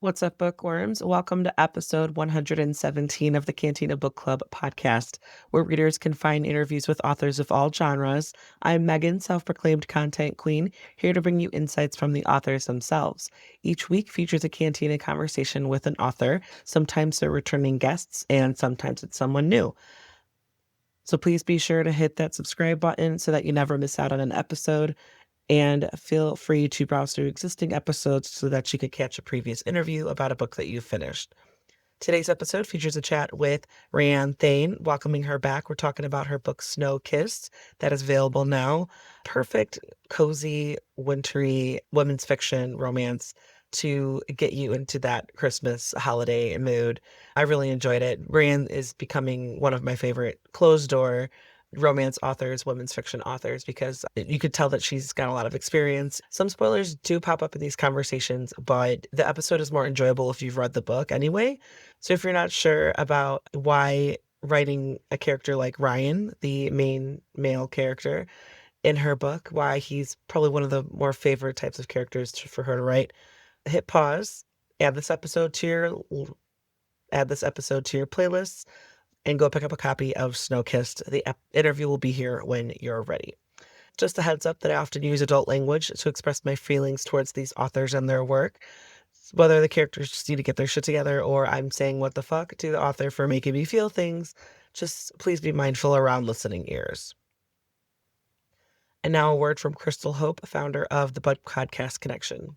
What's up, bookworms? Welcome to episode 117 of the Cantina Book Club podcast, where readers can find interviews with authors of all genres. I'm Megan, self-proclaimed content queen, here to bring you insights from the authors themselves. Each week features a Cantina conversation with an author. Sometimes they're returning guests, and sometimes it's someone new. So please be sure to hit that subscribe button so that you never miss out on an episode. And feel free to browse through existing episodes so that you could catch a previous interview about a book that you finished. Today's episode features a chat with RaeAnne Thayne, welcoming her back. We're talking about her book Snow Kissed, that is available now. Perfect, cozy, wintry women's fiction romance to get you into that Christmas holiday mood. I really enjoyed it. RaeAnne is becoming one of my favorite closed door romance authors, women's fiction authors, because you could tell that she's got a lot of experience. Some spoilers do pop up in these conversations, but the episode is more enjoyable if you've read the book anyway. So if you're not sure about why writing a character like Ryan, the main male character in her book, why he's probably one of the more favorite types of characters for her to write, hit pause, add this episode to your playlists, and go pick up a copy of Snow Kissed. The interview will be here when you're ready. Just a heads up that I often use adult language to express my feelings towards these authors and their work. Whether the characters just need to get their shit together or I'm saying what the fuck to the author for making me feel things, just please be mindful around listening ears. And now a word from Crystal Hope, founder of the Book Podcast Connection.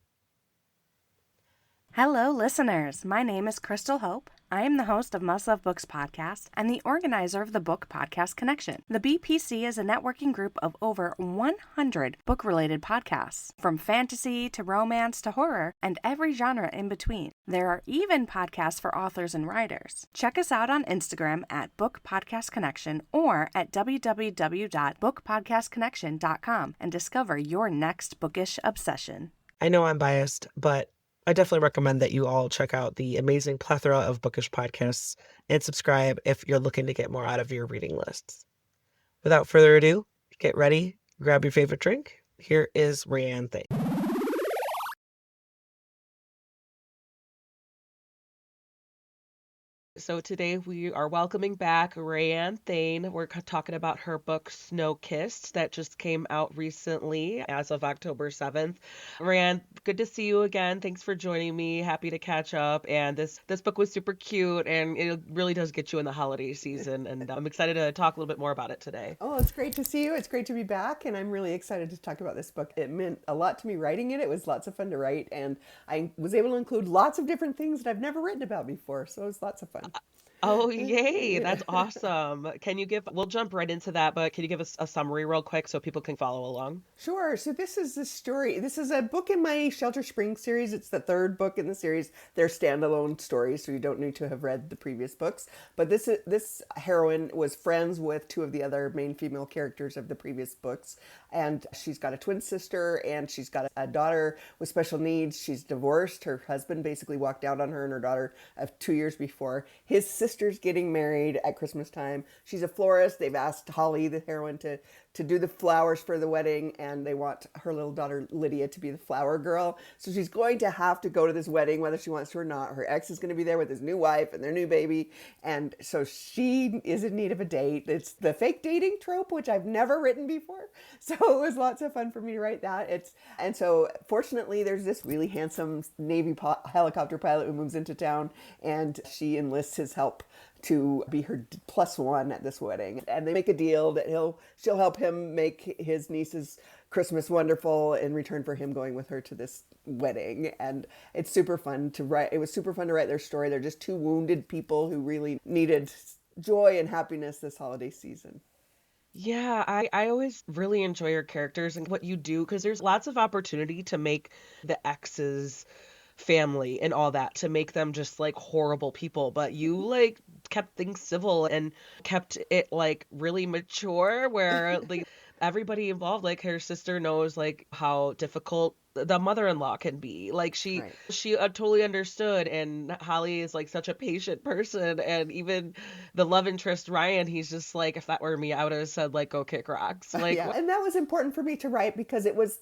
Hello, listeners. My name is Crystal Hope. I am the host of Must Love Books podcast and the organizer of the Book Podcast Connection. The BPC is a networking group of over 100 book-related podcasts, from fantasy to romance to horror and every genre in between. There are even podcasts for authors and writers. Check us out on Instagram at Book Podcast Connection or at www.bookpodcastconnection.com and discover your next bookish obsession. I know I'm biased, but I definitely recommend that you all check out the amazing plethora of bookish podcasts and subscribe if you're looking to get more out of your reading lists. Without further ado, get ready, grab your favorite drink. Here is RaeAnne Thayne. So today we are welcoming back RaeAnne Thayne. We're talking about her book Snow Kissed that just came out recently as of October 7th. RaeAnne, good to see you again. Thanks for joining me. Happy to catch up. And this book was super cute and it really does get you in the holiday season. And I'm excited to talk a little bit more about it today. Oh, it's great to see you. It's great to be back. And I'm really excited to talk about this book. It meant a lot to me writing it. It was lots of fun to write. And I was able to include lots of different things that I've never written about before. So it was lots of fun. Oh, yay. That's awesome. We'll jump right into that, but can you give us a summary real quick so people can follow along? Sure. So this is the story. This is a book in my Shelter Springs series. It's the third book in the series. They're standalone stories, so you don't need to have read the previous books. But this heroine was friends with two of the other main female characters of the previous books. And she's got a twin sister and she's got a daughter with special needs. She's divorced. Her husband basically walked out on her and her daughter 2 years before. His sister's getting married at Christmas time. She's a florist. They've asked Holly, the heroine, to do the flowers for the wedding, and they want her little daughter Lydia to be the flower girl. So she's going to have to go to this wedding whether she wants to or not. Her ex is going to be there with his new wife and their new baby, and so she is in need of a date. It's the fake dating trope, which I've never written before, so it was lots of fun for me to write that. And so fortunately there's this really handsome Navy helicopter pilot who moves into town, and she enlists his help to be her plus one at this wedding. And they make a deal that she'll help him make his niece's Christmas wonderful in return for him going with her to this wedding. And it's super fun to write. It was super fun to write their story. They're just two wounded people who really needed joy and happiness this holiday season. Yeah, I always really enjoy your characters and what you do because there's lots of opportunity to make the exes family and all that, to make them just like horrible people, but you like kept things civil and kept it like really mature where like everybody involved, like her sister knows like how difficult the mother-in-law can be. Like Right. she totally understood, and Holly is like such a patient person, and even the love interest Ryan, he's just like, if that were me, I would have said like, go kick rocks. Like, Yeah, and that was important for me to write because it was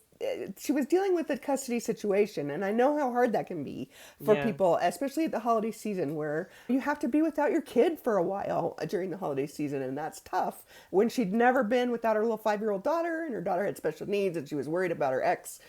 she was dealing with a custody situation, and I know how hard that can be for yeah. people, especially at the holiday season where you have to be without your kid for a while during the holiday season, and that's tough. When she'd never been without her little 5-year-old daughter, and her daughter had special needs, and she was worried about her ex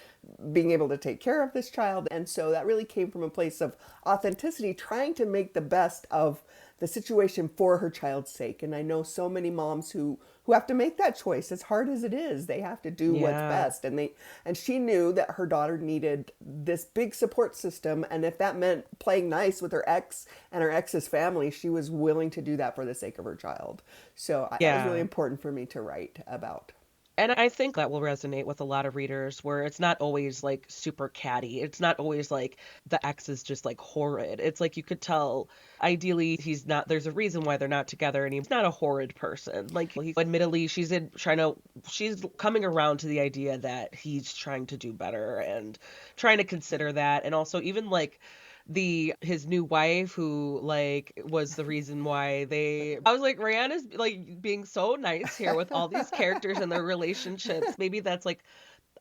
being able to take care of this child, and so that really came from a place of authenticity, trying to make the best of the situation for her child's sake. And I know so many moms who have to make that choice, as hard as it is. They have to do what's Yeah. best, and she knew that her daughter needed this big support system, and if that meant playing nice with her ex and her ex's family, she was willing to do that for the sake of her child. So that was really Yeah. important for me to write about. And I think that will resonate with a lot of readers where it's not always like super catty. It's not always like the ex is just like horrid. It's like you could tell ideally he's not, there's a reason why they're not together, and he's not a horrid person. Like he admittedly she's coming around to the idea that he's trying to do better and trying to consider that. And also even like his new wife who like was the reason why I was like, RaeAnne is like being so nice here with all these characters and their relationships. Maybe that's like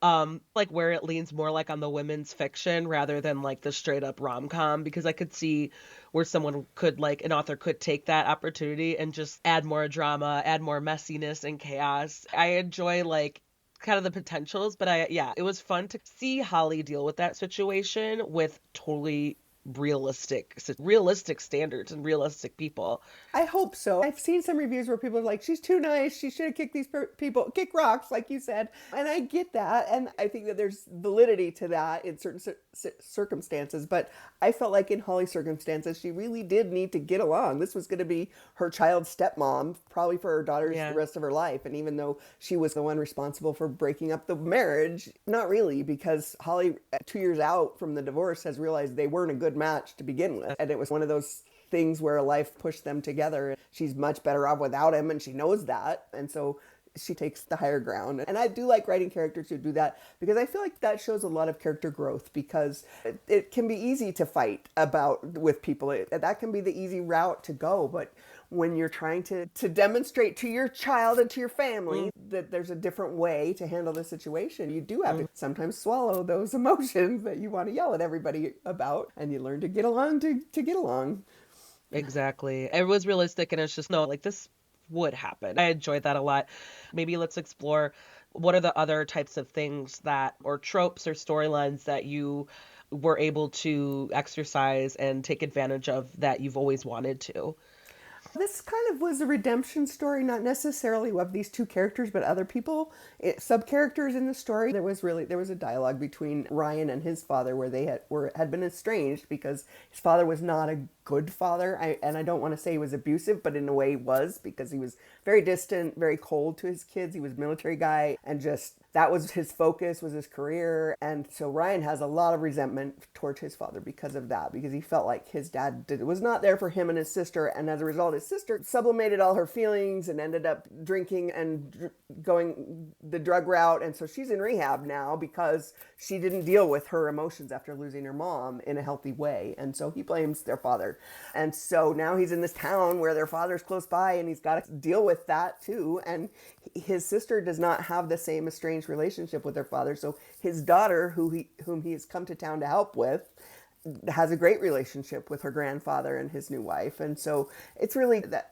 where it leans more like on the women's fiction rather than like the straight up rom-com, because I could see where someone could like an author could take that opportunity and just add more drama, add more messiness and chaos. I enjoy like kind of the potentials, but yeah, it was fun to see Holly deal with that situation with totally realistic standards and realistic people. I hope so. I've seen some reviews where people are like, she's too nice. She should have kicked these people, kick rocks, like you said. And I get that. And I think that there's validity to that in certain circumstances. But I felt like in Holly's circumstances, she really did need to get along. This was going to be her child's stepmom, probably for her daughters the Yeah. rest of her life. And even though she was the one responsible for breaking up the marriage, not really, because Holly, 2 years out from the divorce, has realized they weren't a good match to begin with. And it was one of those things where life pushed them together. She's much better off without him, and she knows that. And so she takes the higher ground. And I do like writing characters who do that because I feel like that shows a lot of character growth, because it can be easy to fight about with people. That can be the easy route to go. But when you're trying to demonstrate to your child and to your family that there's a different way to handle the situation, you do have to sometimes swallow those emotions that you want to yell at everybody about, and you learn to get along to get along. Exactly. It was realistic, and it's just no, like this would happen. I enjoyed that a lot. Maybe let's explore what are the other types of things that, or tropes or storylines that you were able to exercise and take advantage of that you've always wanted to. This kind of was a redemption story, not necessarily of these two characters, but other people, sub characters in the story. There was a dialogue between Ryan and his father where they had been estranged because his father was not a good father. And I don't want to say he was abusive, but in a way he was, because he was very distant, very cold to his kids. He was a military guy, and just that was his focus, was his career. And so Ryan has a lot of resentment towards his father because of that, because he felt like his dad was not there for him and his sister. And as a result, his sister sublimated all her feelings and ended up drinking and going the drug route. And so she's in rehab now because she didn't deal with her emotions after losing her mom in a healthy way. And so he blames their father. And so now he's in this town where their father's close by, and he's got to deal with that too. And his sister does not have the same estranged relationship with her father. So his daughter, whom he has come to town to help with, has a great relationship with her grandfather and his new wife. And so it's really that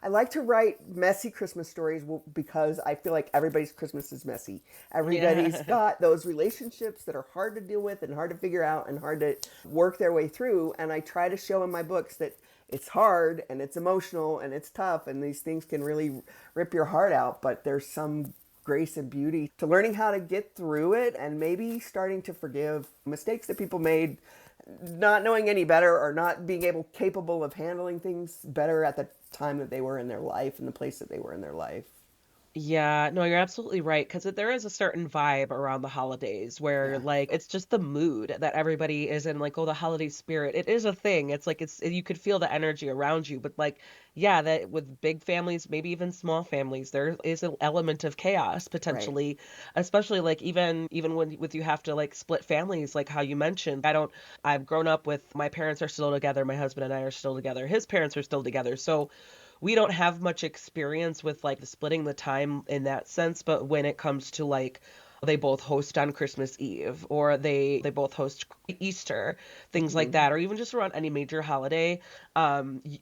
I like to write messy Christmas stories because I feel like everybody's Christmas is messy. Everybody's got those relationships that are hard to deal with and hard to figure out and hard to work their way through. And I try to show in my books that it's hard and it's emotional and it's tough, and these things can really rip your heart out, but there's some grace and beauty to learning how to get through it, and maybe starting to forgive mistakes that people made, not knowing any better or not being capable of handling things better at the time that they were in their life and the place that they were in their life. Yeah, no, you're absolutely right. Because there is a certain vibe around the holidays where, Yeah, like, it's just the mood that everybody is in, like, oh, the holiday spirit. It is a thing. It's like you could feel the energy around you. But like, yeah, that with big families, maybe even small families, there is an element of chaos right. potentially, especially like even when with you have to like split families, like how you mentioned. I've grown up with my parents are still together, my husband and I are still together, his parents are still together. So we don't have much experience with like the splitting the time in that sense, but when it comes to like they both host on Christmas Eve or they both host Easter, things like Hmm. that, or even just around any major holiday,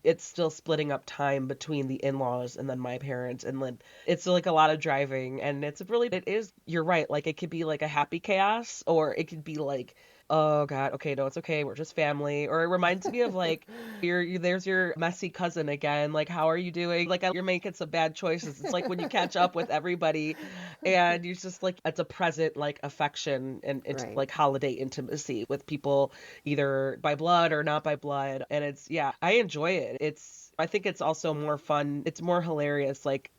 it's still splitting up time between the in-laws and then my parents, and then it's like a lot of driving, and it is, you're right, like it could be like a happy chaos or it could be like, oh God, okay, no, it's okay, we're just family. Or it reminds me of like there's your messy cousin again. Like, how are you doing? Like, you're making some bad choices. It's like when you catch up with everybody and you just like, it's a present like affection and it's Right. like holiday intimacy with people either by blood or not by blood. And it's, yeah, I enjoy it. I think it's also more fun. It's more hilarious. Like,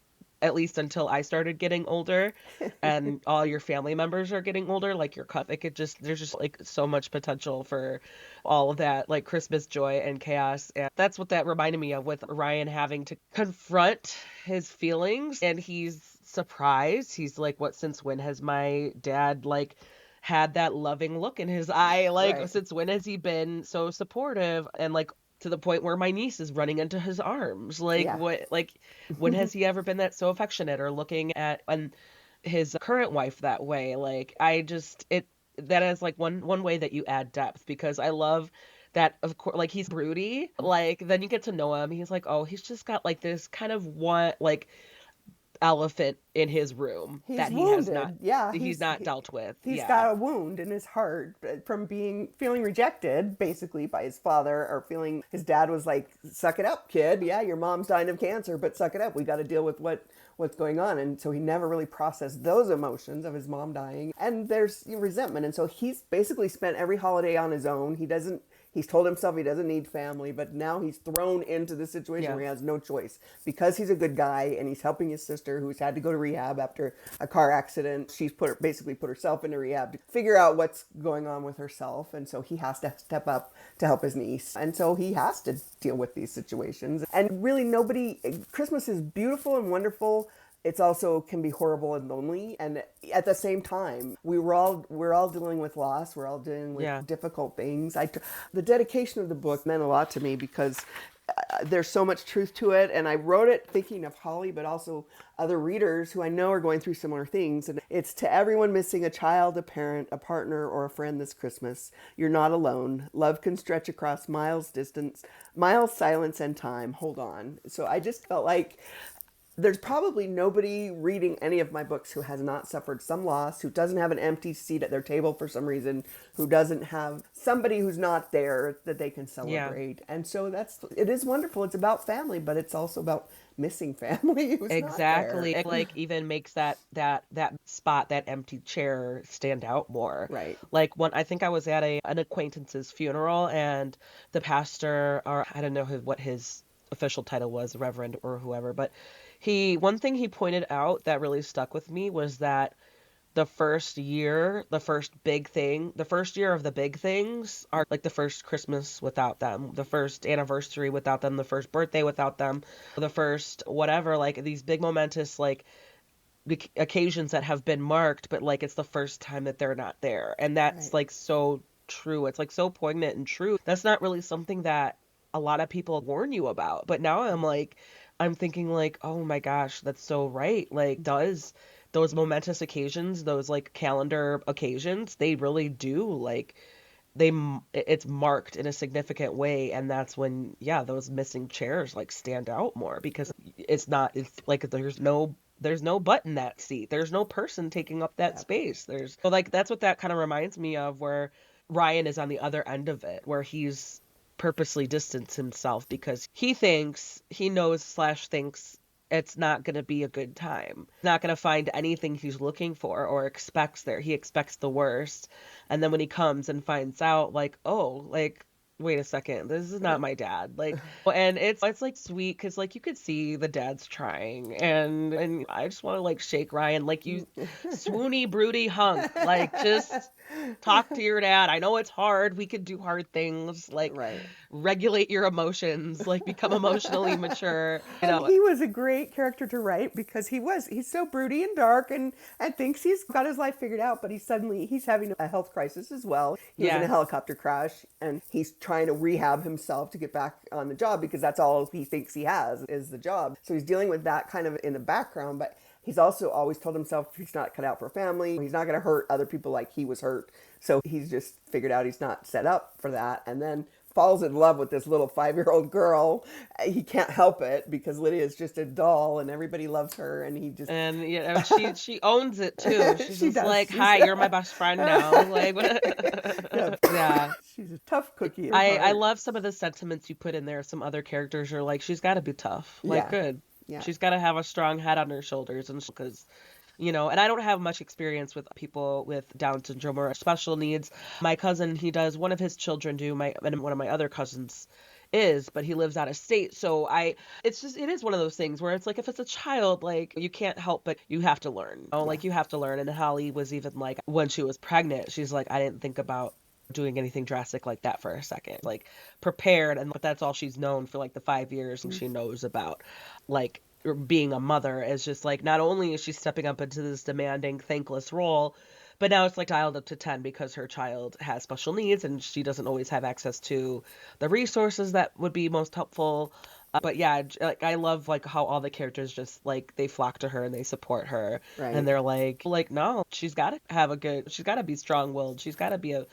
at least until I started getting older and all your family members are getting older, like your cut, there's just like so much potential for all of that, like Christmas joy and chaos. And that's what that reminded me of with Ryan having to confront his feelings. And he's surprised. He's like, what, since when has my dad like had that loving look in his eye? Like, Right. since when has he been so supportive? And like, to the point where my niece is running into his arms. Like, Yeah. what, like, when has he ever been that so affectionate or looking at and his current wife that way? Like, that is like one way that you add depth, because I love that, of course, like he's broody. Like, then you get to know him. He's like, oh, he's just got like this kind of one like elephant in his room He's that wounded. Yeah, he's not dealt with. he's Yeah. got a wound in his heart from feeling rejected basically by his father, or feeling his dad was like, suck it up, kid. Yeah, your mom's dying of cancer, but suck it up. We got to deal with what's going on. And so he never really processed those emotions of his mom dying, and there's resentment. And so he's basically spent every holiday on his own. He's told himself he doesn't need family, but now he's thrown into the situation Yeah. where he has no choice because he's a good guy and he's helping his sister who's had to go to rehab after a car accident. She's basically put herself into rehab to figure out what's going on with herself, and so he has to step up to help his niece, and so he has to deal with these situations. And really, Christmas is beautiful and wonderful. It's also can be horrible and lonely, and at the same time we're all dealing with loss, we're all dealing with Yeah. difficult things. The dedication of the book meant a lot to me because there's so much truth to it, and I wrote it thinking of Holly but also other readers who I know are going through similar things. And it's to everyone missing a child, a parent, a partner, or a friend this Christmas: you're not alone. Love can stretch across miles, silence, and time. Hold on. So I just felt like there's probably nobody reading any of my books who has not suffered some loss, who doesn't have an empty seat at their table for some reason, who doesn't have somebody who's not there that they can Yeah. celebrate. And so it is wonderful. It's about family, but it's also about missing family who's not there. Exactly. It like even makes that spot, that empty chair stand out more. Right. Like when I think I was at an acquaintance's funeral, and the pastor, or I don't know what his official title was, reverend or whoever, but one thing he pointed out that really stuck with me was that the first year of the big things are like the first Christmas without them, the first anniversary without them, the first birthday without them, the first whatever, like these big momentous like occasions that have been marked, but like it's the first time that they're not there. And that's Right. like so true. It's like so poignant and true. That's not really something that a lot of people warn you about. But now I'm thinking like, oh my gosh, that's so right. Like, does those momentous occasions, those like calendar occasions, they really do like it's marked in a significant way, and that's when, yeah, those missing chairs like stand out more, because it's like there's no butt in that seat, there's no person taking up that Yep. space. There's so like that's what that kind of reminds me of, where Ryan is on the other end of it, where he's purposely distanced himself because he knows slash thinks it's not going to be a good time. Not going to find anything he's looking for or expects there. He expects the worst. And then when he comes and finds out, like, oh, like wait a second, this is not my dad. Like, and it's like sweet because like you could see the dad's trying, and I just want to like shake Ryan, like you swoony broody hunk, like just talk to your dad. I know it's hard. We could do hard things, like Right. regulate your emotions, like become emotionally mature. You And know, he was a great character to write because he's so broody and dark and thinks he's got his life figured out, but he's having a health crisis as well. He was in a yeah, helicopter crash and he's trying to rehab himself to get back on the job because that's all he thinks he has is the job. So he's dealing with that kind of in the background, but he's also always told himself he's not cut out for family. He's not going to hurt other people like he was hurt. So he's just figured out he's not set up for that. And then falls in love with this little 5-year-old girl. He can't help it because Lydia is just a doll and everybody loves her and he just and you know she owns it too. She's she just does. like, "Hi, you're my best friend now." Like, Yeah, yeah. she's a tough cookie at I heart. love some of the sentiments you put in there. Some other characters are like, she's got to be tough. Like, Yeah. good. Yeah. She's got to have a strong head on her shoulders, and because, you know, and I don't have much experience with people with Down syndrome or special needs. My cousin, he does, one of his children do, my and one of my other cousins is, but he lives out of state. So it's just, it is one of those things where it's like, if it's a child, like you can't help, but you have to learn. You know, Yeah. like you have to learn. And Holly was even like, when she was pregnant, she's like, I didn't think about doing anything drastic like that for a second, like prepared, and but that's all she's known for like the 5 years and she knows about, like being a mother, is just like, not only is she stepping up into this demanding thankless role, but now it's like dialed up to 10 because her child has special needs and she doesn't always have access to the resources that would be most helpful. But yeah, like I love like how all the characters just like they flock to her and they support her, and Right. they're like no, she's got to have a good, she's got to be strong-willed, she's got to be a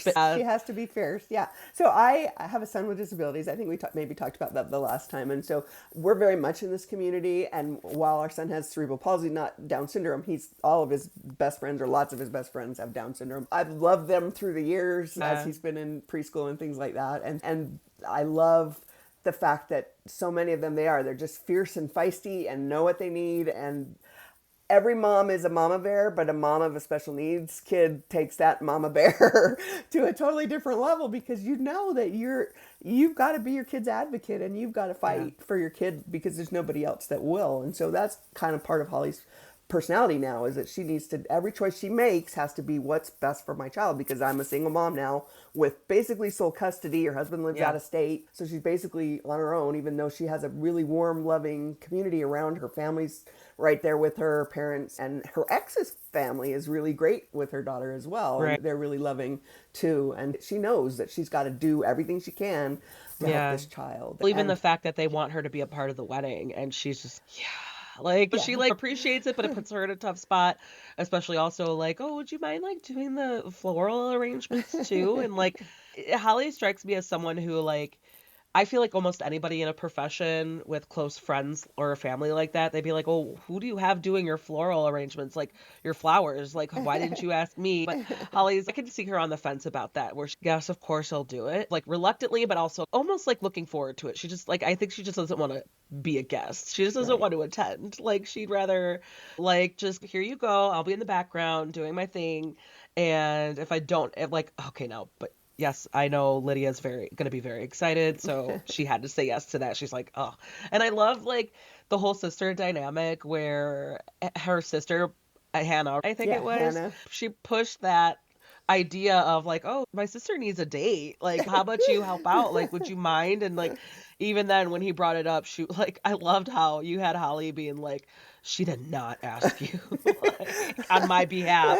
She has to be fierce. Yeah. So I have a son with disabilities. I think we maybe talked about that the last time. And so we're very much in this community. And while our son has cerebral palsy, not Down syndrome, all of his best friends or lots of his best friends have Down syndrome. I've loved them through the years as he's been in preschool and things like that. And I love the fact that so many of them, they're just fierce and feisty and know what they need. And every mom is a mama bear, but a mom of a special needs kid takes that mama bear to a totally different level because you know that you've got to be your kid's advocate and you've got to fight for your kid because there's nobody else that will. And so that's kind of part of Holly's personality now, is that she needs to, every choice she makes has to be what's best for my child, because I'm a single mom now with basically sole custody. Her husband lives out of state, so she's basically on her own, even though she has a really warm, loving community around her. Family's right there with her parents, and her ex's family is really great with her daughter as well. Right. And they're really loving too, and she knows that she's got to do everything she can to help this child. Well, even And the fact that they want her to be a part of the wedding and she's just, like, she like appreciates it, but it puts her in a tough spot, especially also like, oh, would you mind like doing the floral arrangements too? And like, Holly strikes me as someone who like, I feel like almost anybody in a profession with close friends or a family like that, they'd be like, "Oh, who do you have doing your floral arrangements, like your flowers? Like, why didn't you ask me?" But Holly's, I can see her on the fence about that, where she, yes, of course I'll do it, like reluctantly, but also almost like looking forward to it. She just like, I think she just doesn't want to be a guest. She just doesn't want to attend. Like, she'd rather like just, here you go, I'll be in the background doing my thing, and if I don't, like, okay, no, but yes, I know Lydia's going to be very excited, so she had to say yes to that. She's like, oh. And I love like the whole sister dynamic where her sister, Hannah, I think it was, Hannah. she pushed that idea of like, oh, my sister needs a date. Like, how about you help out? Like, would you mind? And like, even then when he brought it up, she like, I loved how you had Holly being like, she did not ask you like, on my behalf.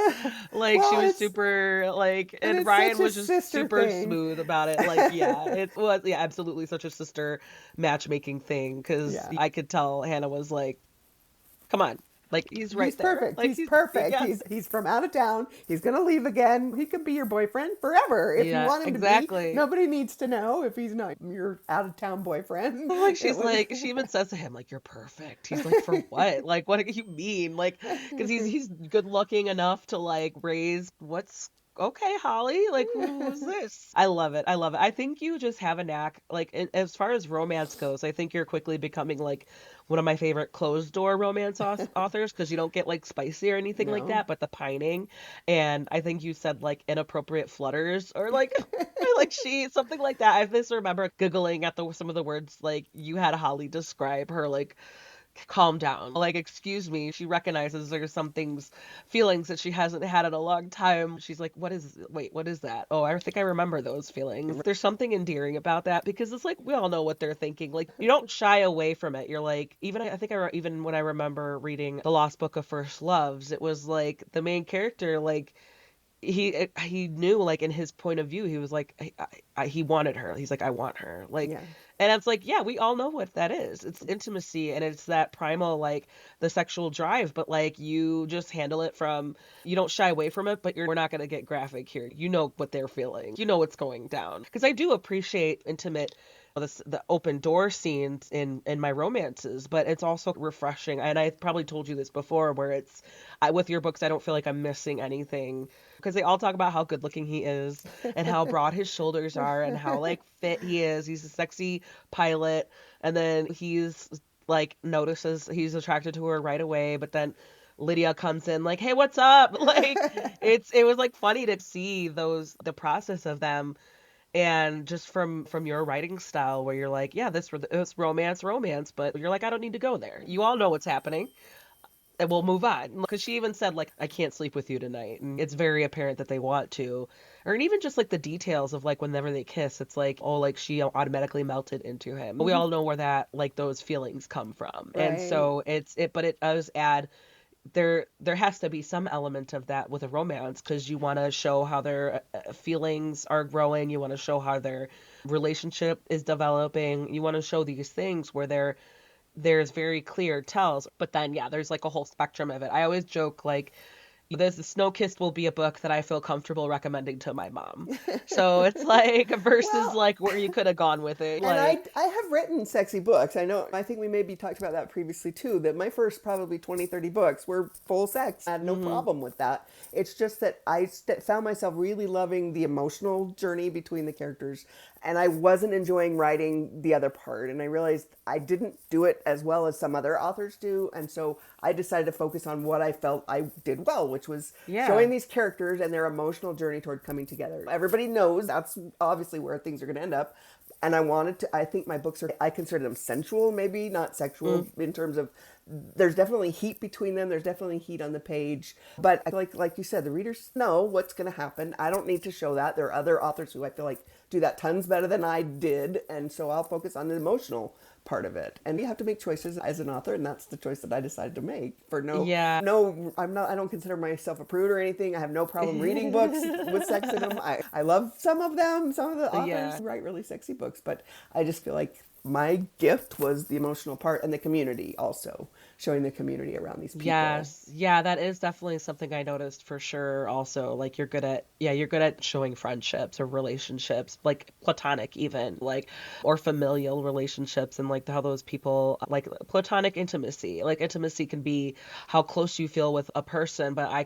Like, Well, she was it's- super like, and it's Ryan such a was just sister super thing. smooth about it. Like, yeah, it was, yeah, absolutely such a sister matchmaking thing, because Yeah. I could tell Hannah was like, come on. Like, he's right He's there. perfect. Like, He's perfect. yes. He's from out of town. He's gonna leave again. He could be your boyfriend forever if you Yeah, want him to exactly. be. Nobody needs to know if he's not your out of town boyfriend. Like, It she's was- like, she even says to him, like, you're perfect. He's like, for what? Like, what do you mean? Like, because he's good looking enough to like raise, what's okay, Holly, like who's this? I love it. I love it. I think you just have a knack, like as far as romance goes, I think you're quickly becoming like one of my favorite closed door romance authors because you don't get like spicy or anything like No. that, but the pining. And I think you said like inappropriate flutters or like like she something like that. I just remember giggling at the some of the words like you had Holly describe her like calm down. Like, excuse me. She recognizes there's some things, feelings that she hasn't had in a long time. She's like, wait, what is that? Oh, I think I remember those feelings. There's something endearing about that because it's like we all know what they're thinking. Like, you don't shy away from it. You're like, even I think even when I remember reading The Lost Book of First Loves, it was like the main character, like, he knew like in his point of view he was like he wanted her. He's like, I want her, like. Yeah. And it's like, yeah, we all know what that is. It's intimacy and it's that primal like the sexual drive, but like you just handle it from, you don't shy away from it, but we're not going to get graphic here. You know what they're feeling, you know what's going down, because I do appreciate intimate, the open door scenes in my romances, but it's also refreshing. And I probably told you this before, where with your books I don't feel like I'm missing anything, because they all talk about how good looking he is and how broad his shoulders are and how like fit he is. He's a sexy pilot, and then he's like notices he's attracted to her right away, but then Lydia comes in like, hey, what's up? Like it was like funny to see the process of them, and just from your writing style where you're like, yeah, this romance, but you're like, I don't need to go there. You all know what's happening, and we'll move on. Because she even said like, I can't sleep with you tonight, and it's very apparent that they want to. Or even just like the details of like whenever they kiss, it's like, oh, like she automatically melted into him. We all know where that like those feelings come from, and Right. so but it does add, there has to be some element of that with a romance, because you want to show how their feelings are growing, you want to show how their relationship is developing, you want to show these things where there's very clear tells. But then yeah, there's like a whole spectrum of it. I always joke like, this the Snow Kissed will be a book that I feel comfortable recommending to my mom. So it's like versus Well, like where you could have gone with it. and Like, I have written sexy books. I think we maybe talked about that previously too, that my first probably 20, 30 books were full sex. I had no problem with that. It's just that found myself really loving the emotional journey between the characters, and I wasn't enjoying writing the other part. And I realized I didn't do it as well as some other authors do. And so I decided to focus on what I felt I did well, which was yeah. showing these characters and their emotional journey toward coming together. Everybody knows that's obviously where things are going to end up. And I think my books I consider them sensual, maybe not sexual in terms of, there's definitely heat between them. There's definitely heat on the page. But like you said, the readers know what's going to happen. I don't need to show that. There are other authors who I feel like do that tons better than I did. And so I'll focus on the emotional part of it. And you have to make choices as an author, and that's the choice that I decided to make. For Yeah. I don't consider myself a prude or anything. I have no problem reading books with sex in them. I love some of them. Some of the Yeah. authors write really sexy books, but I just feel like my gift was the emotional part and the community, also showing the community around these people. Yes. Yeah, that is definitely something I noticed for sure also. Like you're good at showing friendships or relationships, like platonic even, like, or familial relationships, and like how those people like platonic intimacy. Like intimacy can be how close you feel with a person, but I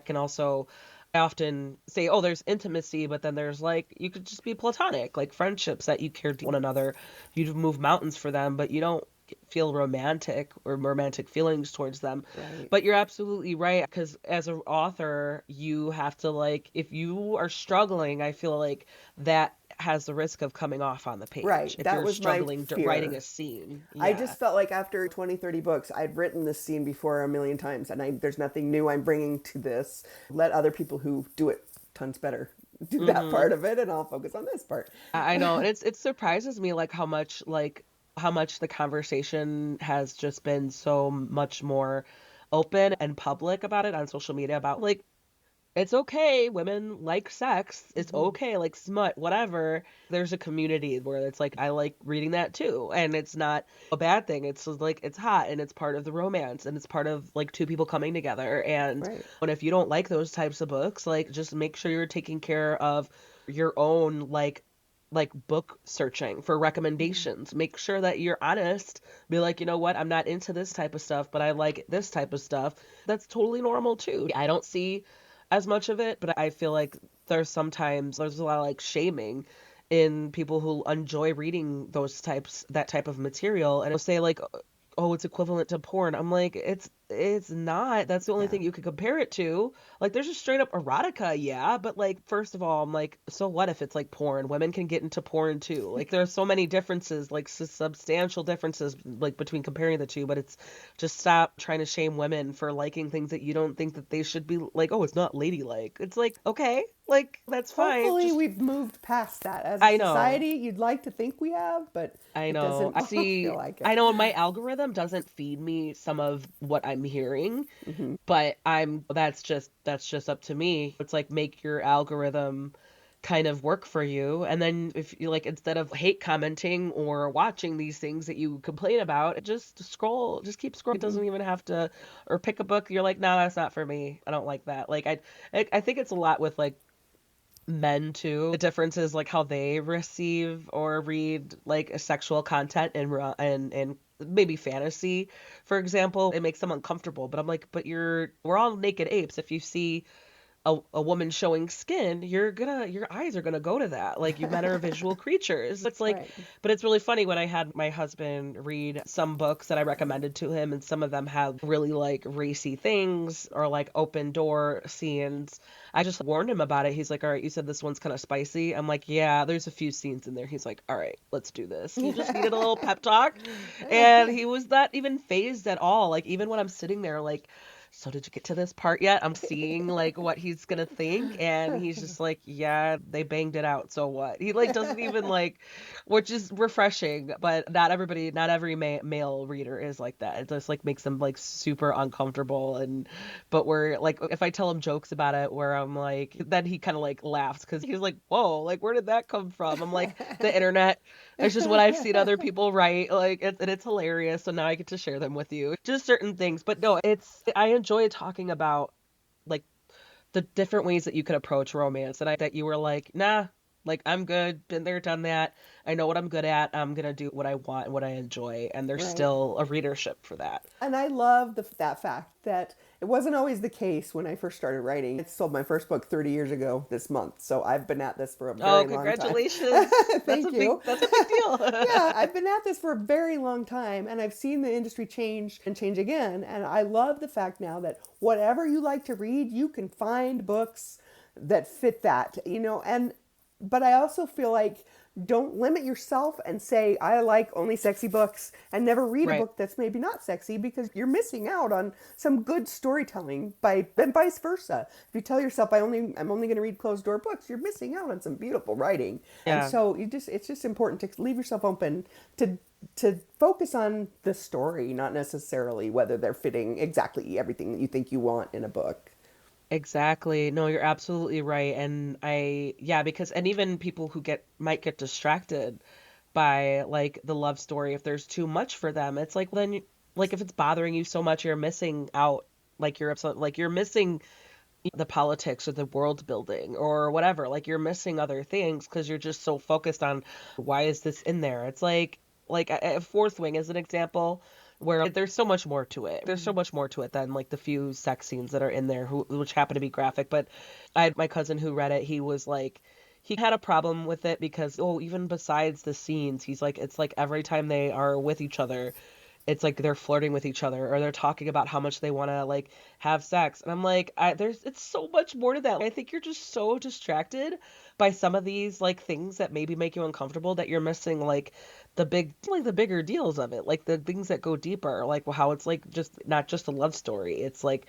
often say, oh, there's intimacy, but then there's like, you could just be platonic, like friendships that you care to one another. You'd move mountains for them, but you don't feel romantic or romantic feelings towards them. Right. But you're absolutely right, because as an author, you have to like, if you are struggling, I feel like that has the risk of coming off on the page Right. if That you're was my struggling writing fear. a scene. I Yeah. just felt like after 20, 30 books, I'd written this scene before a million times, and there's nothing new I'm bringing to this. Let other people who do it tons better do that Hmm. part of it, and I'll focus on this part. I know, and it surprises me how much the conversation has just been so much more open and public about it on social media, about like, it's okay, women like sex, it's okay, like smut, whatever. There's a community where it's like, I like reading that too, and it's not a bad thing. It's just like, it's hot and it's part of the romance and it's part of like two people coming together. And Right. if you don't like those types of books, like just make sure you're taking care of your own like book searching for recommendations. Make sure that you're honest. Be like, you know what? I'm not into this type of stuff, but I like this type of stuff. That's totally normal too. I don't see as much of it, but I feel like there's a lot of like shaming in people who enjoy reading that type of material, and it'll say like, oh, it's equivalent to porn. I'm like, it's not. That's the only Yeah. thing you could compare it to. Like, there's just straight up erotica, yeah, but like, first of all, I'm like, so what if it's like porn? Women can get into porn too. Like, there's so many differences, like substantial differences, like between comparing the two. But it's just stop trying to shame women for liking things that you don't think that they should be like. Oh, it's not ladylike. It's like, okay, like that's fine. Hopefully, Just we've moved past that as a I know. society. You'd like to think we have, but I it know. doesn't I feel see. like it. I know my algorithm doesn't feed me some of what I'm hearing, but that's just up to me. It's like make your algorithm kind of work for you. And then if you like, instead of hate commenting or watching these things that you complain about, just scroll, just keep scrolling. It doesn't even have to, or pick a book. You're like, no, that's not for me. I don't like that. Like I think it's a lot with like men too. The difference is like how they receive or read like sexual content and maybe fantasy, for example. It makes them uncomfortable. But I'm like, but we're all naked apes. If you see a woman showing skin, your eyes are gonna go to that. Like you men are visual creatures. It's like, Right. but it's really funny when I had my husband read some books that I recommended to him, and some of them have really like racy things or like open door scenes. I just warned him about it. He's like, all right, you said this one's kind of spicy. I'm like, yeah, there's a few scenes in there. He's like, all right, let's do this. He just needed a little pep talk, and he was not even phased at all. Like even when I'm sitting there like, so did you get to this part yet? I'm seeing like what he's gonna think, and he's just like, yeah, they banged it out, so what? He like doesn't even like, which is refreshing, but not every male reader is like that. It just like makes them like super uncomfortable. And but we're like, if I tell him jokes about it where I'm like, then he kind of like laughs because he's like, whoa, like where did that come from? I'm like, the internet. It's just what I've seen other people write, like, and it's hilarious. So now I get to share them with you. Just certain things, but no, I enjoy talking about like the different ways that you could approach romance, and I that you were like, nah, like I'm good, been there, done that. I know what I'm good at. I'm gonna do what I want and what I enjoy, and there's Right. still a readership for that. And I love that fact that it wasn't always the case when I first started writing. I sold my first book 30 years ago this month, so I've been at this for a Oh, very long time. congratulations! Thank you. That's a big deal. Yeah, I've been at this for a very long time, and I've seen the industry change and change again. And I love the fact now that whatever you like to read, you can find books that fit that, and but I also feel like don't limit yourself and say I like only sexy books and never read a Right. book that's maybe not sexy, because you're missing out on some good storytelling by and vice versa. If you tell yourself I'm only going to read closed door books, you're missing out on some beautiful writing. And Yeah. so it's just important to leave yourself open to focus on the story, not necessarily whether they're fitting exactly everything that you think you want in a book. Exactly. No, you're absolutely right. And yeah, because, and even people who might get distracted by like the love story, if there's too much for them, it's like, then, like, if it's bothering you so much, you're missing out. Like, you're upset, like, you're missing the politics or the world building or whatever. Like, you're missing other things because you're just so focused on why is this in there? It's like a Fourth Wing is an example where there's so much more to it. There's so much more to it than like the few sex scenes that are in there, which happen to be graphic. But I had my cousin who read it. He was like, he had a problem with it because, oh, even besides the scenes, he's like, it's like every time they are with each other, it's like they're flirting with each other or they're talking about how much they want to like have sex. And I'm like, it's so much more to that. I think you're just so distracted by some of these like things that maybe make you uncomfortable that you're missing the bigger deals of it, like the things that go deeper, like how it's like just not just a love story. It's like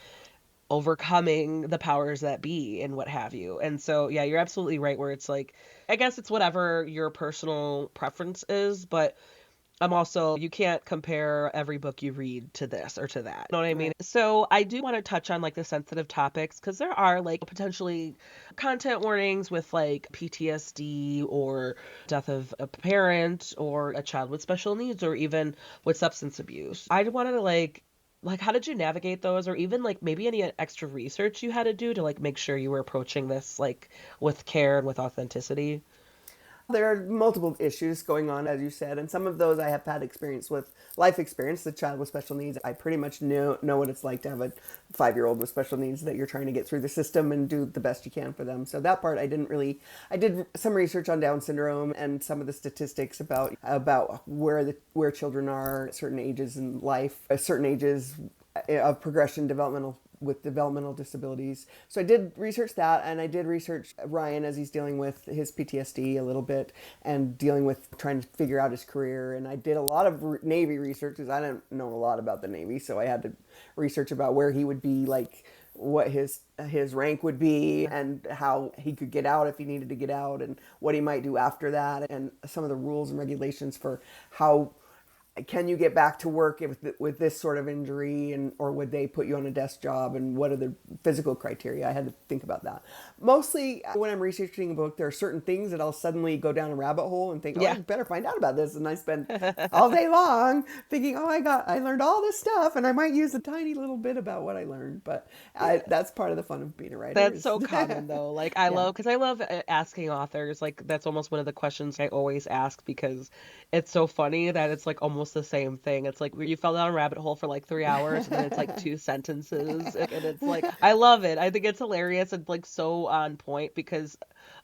overcoming the powers that be and what have you. And so, yeah, you're absolutely right where it's like, I guess it's whatever your personal preference is, but I'm also, you can't compare every book you read to this or to that. You know what I mean? Right. So I do want to touch on like the sensitive topics because there are like potentially content warnings with like PTSD or death of a parent or a child with special needs or even with substance abuse. I wanted to like how did you navigate those, or even like maybe any extra research you had to do to like make sure you were approaching this like with care and with authenticity? There are multiple issues going on, as you said, and some of those I have had experience with, life experience. The child with special needs, I pretty much know what it's like to have a 5-year-old with special needs that you're trying to get through the system and do the best you can for them. So that part I didn't really. I did some research on Down syndrome and some of the statistics about where children are at certain ages in life, at certain ages of progression, developmental disabilities. So I did research that, and I did research Ryan as he's dealing with his PTSD a little bit and dealing with trying to figure out his career. And I did a lot of Navy research because I didn't know a lot about the Navy, so I had to research about where he would be, like what his rank would be and how he could get out if he needed to get out and what he might do after that, and some of the rules and regulations for how can you get back to work with this sort of injury, and or would they put you on a desk job, and what are the physical criteria? I had to think about that. Mostly when I'm researching a book, there are certain things that I'll suddenly go down a rabbit hole and think, oh, I better find out about this. And I spend all day long thinking, oh, I learned all this stuff, and I might use a tiny little bit about what I learned. But that's part of the fun of being a writer. That's so common though. Like I love asking authors. Like that's almost one of the questions I always ask, because it's so funny that it's like almost the same thing. It's like you fell down a rabbit hole for like 3 hours and then it's like 2 sentences, and it's like, I love it. I think it's hilarious and like so on point, because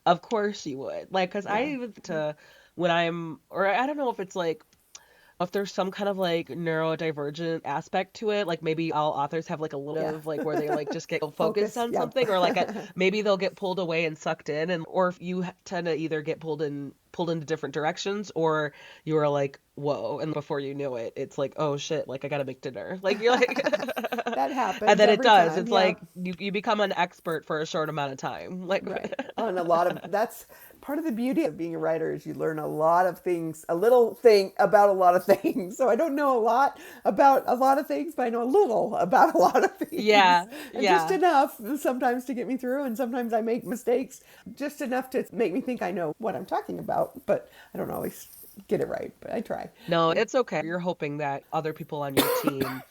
of course you would. Like, because I even when I'm, or I don't know if it's like, if there's some kind of like neurodivergent aspect to it, like maybe all authors have like a little of like where they like just get focused on something, or like maybe they'll get pulled away and sucked in, and or if you tend to either get pulled into different directions, or you are like, whoa, and before you know it, it's like, oh shit, like I gotta make dinner. Like you're like that happens, and then it does. time. It's like you become an expert for a short amount of time. Like right. On a lot of that's part of the beauty of being a writer, is you learn a lot of things, a little thing about a lot of things. So I don't know a lot about a lot of things, but I know a little about a lot of things. Yeah. And just enough sometimes to get me through. And sometimes I make mistakes, just enough to make me think I know what I'm talking about. But I don't always get it right, but I try. No, it's okay. You're hoping that other people on your team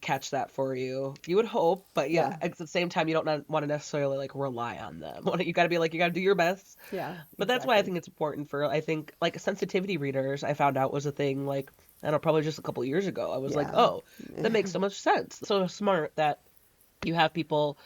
catch that for you. You would hope, but at the same time, you don't want to necessarily like rely on them. You got to be like, you got to do your best. Yeah. But that's why I think it's important for, I think like sensitivity readers, I found out was a thing like, I don't know, probably just a couple years ago. I was like, oh, that makes so much sense. So smart that you have people,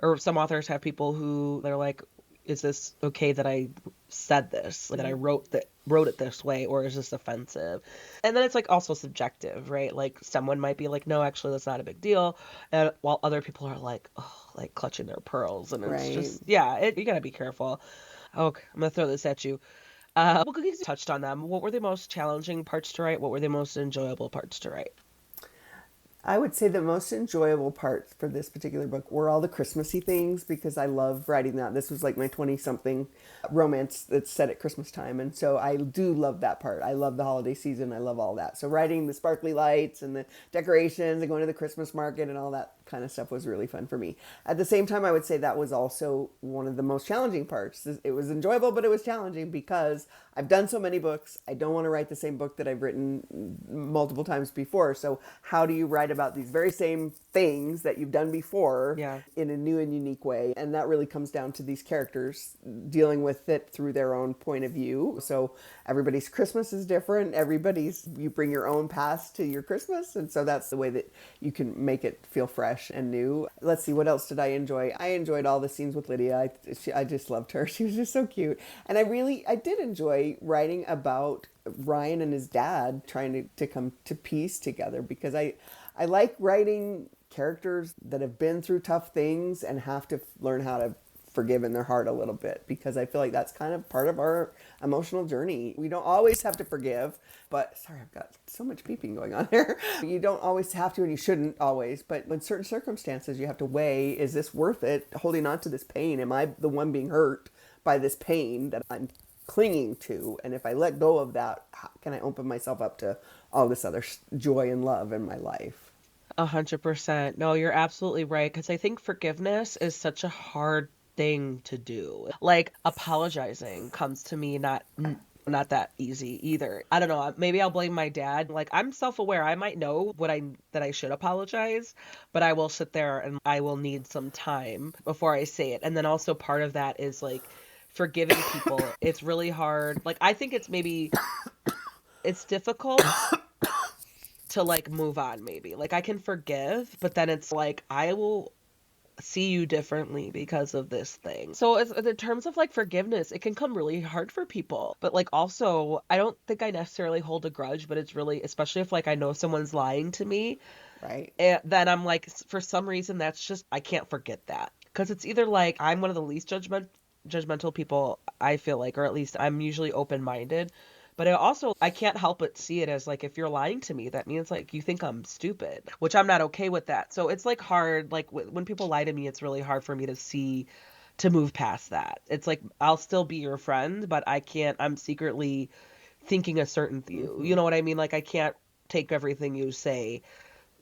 or some authors have people who they're like, is this okay that I said this, that I wrote it this way, or is this offensive? And then it's like also subjective, right? Like someone might be like, no, actually that's not a big deal, and while other people are like, oh, like clutching their pearls, and it's just you gotta be careful. Okay, I'm gonna throw this at you. Well, Cookies touched on them. What were the most challenging parts to write? What were the most enjoyable parts to write? I would say the most enjoyable parts for this particular book were all the Christmassy things, because I love writing that. This was like my 20-something romance that's set at Christmas time. And so I do love that part. I love the holiday season. I love all that. So writing the sparkly lights and the decorations and going to the Christmas market and all that kind of stuff was really fun for me. At the same time, I would say that was also one of the most challenging parts. It was enjoyable, but it was challenging because I've done so many books. I don't want to write the same book that I've written multiple times before. So how do you write about these very same things that you've done before in a new and unique way? And that really comes down to these characters dealing with it through their own point of view. So everybody's Christmas is different. You bring your own past to your Christmas. And so that's the way that you can make it feel fresh and new. Let's see, what else did I enjoy? I enjoyed all the scenes with Lydia. I just loved her. She was just so cute. And I did enjoy writing about Ryan and his dad trying to come to peace together, because I like writing characters that have been through tough things and have to learn how to forgive in their heart a little bit, because I feel like that's kind of part of our emotional journey. We don't always have to forgive, but sorry, I've got so much beeping going on here. You don't always have to, and you shouldn't always, but in certain circumstances you have to weigh, is this worth it, holding on to this pain? Am I the one being hurt by this pain that I'm clinging to? And if I let go of that, how can I open myself up to all this other joy and love in my life? 100%. No, you're absolutely right, because I think forgiveness is such a hard thing to do. Like apologizing comes to me not that easy either. I don't know, maybe I'll blame my dad. Like I'm self-aware. I might know that I should apologize, but I will sit there and I will need some time before I say it. And then also part of that is like forgiving people, it's really hard. Like, I think it's difficult to like move on maybe. Like, I can forgive, but then it's like I will see you differently because of this thing. So as in terms of like forgiveness, it can come really hard for people. But like also, I don't think I necessarily hold a grudge, but it's really, especially if like I know someone's lying to me, Right. and then I'm like, for some reason, that's just, I can't forget that. Because it's either like I'm one of the least judgmental people, I feel like, or at least I'm usually open-minded. But I can't help but see it as like, if you're lying to me, that means like you think I'm stupid, which I'm not okay with that. So it's like hard, like when people lie to me, it's really hard for me to move past that. It's like, I'll still be your friend, but I'm secretly thinking a certain view. You know what I mean? Like, I can't take everything you say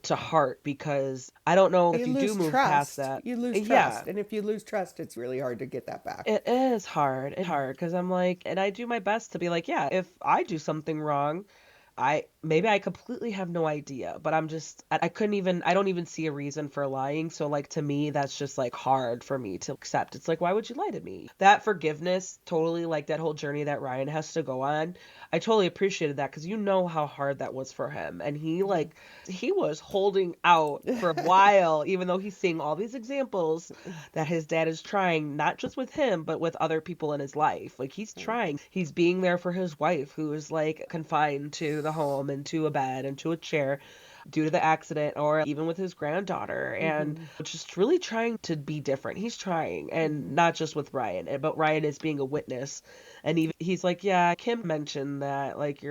to heart because I don't know if You you do lose move past trust. that. You lose Yeah, trust. And if you lose trust, it's really hard to get that back. it is hard. It's hard because I'm like, and I do my best to be like, yeah, if I do something wrong, I completely have no idea, but I couldn't even, I don't even see a reason for lying. So like, to me, that's just like hard for me to accept. It's like, why would you lie to me? That forgiveness, totally, like that whole journey that Ryan has to go on. I totally appreciated that because you know how hard that was for him. And he was holding out for a while, even though he's seeing all these examples that his dad is trying, not just with him, but with other people in his life. Like, he's trying. He's being there for his wife, who is like confined to the home and to a bed and to a chair due to the accident, or even with his granddaughter, and just really trying to be different. He's trying, and not just with Ryan, but Ryan is being a witness. And even he's like, yeah, Kim mentioned that like